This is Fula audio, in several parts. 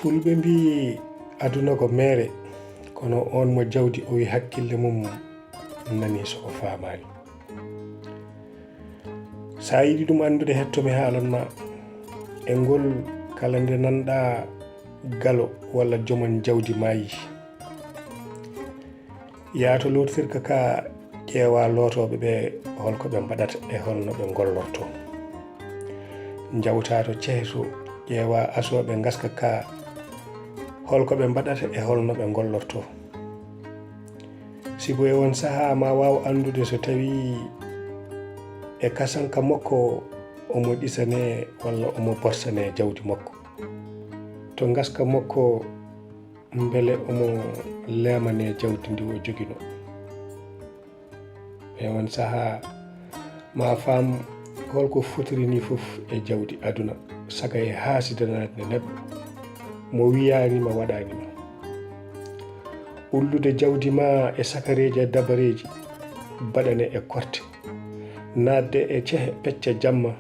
fulbe mbi aduna ko mere kono on mo jawdi o wi hakkille mum nani soko famani. Sa yiɗi ɗum andude hettomi haalon ma e ngol kala nde nanɗa galo walla jomon jawdi maayi, yaato lotirka ka ƴeewa lootoɓe ɓe holko ɓe mbaɗata e holno ɓe gollorto. Jawta to ceeto ƴeewa asoɓe gaska ka holko ɓe mbaɗata e holno ɓe gollorto. Sibo e won saha ma waw andude so tawi e kasanka makko omo ɗisane walla omo borsane jawdi makko, to gaska makko beele omo lemane jawdi ndi o jogino. E won saha ma fam holko fotiri ni fof e jawdi aduna saga e hasidanade neɗɗo mo wiyanima waɗanima. Ullude jawdi ma e sakareji e dabareji baɗane e korte, nadde e cehe pecca jamma,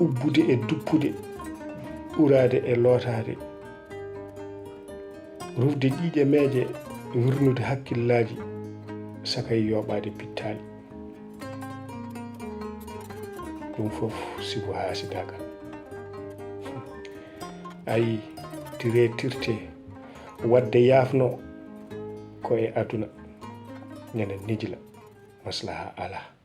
ubbude e duppude, urade e lootade, rufde ƴiƴe meeje, wirnude hakkillaji saka e yoɓade pittali. Ɗum fof sibo hasidagal. Ayi tire tirte wadde yafno ko e aduna ñande nijila maslaha ala.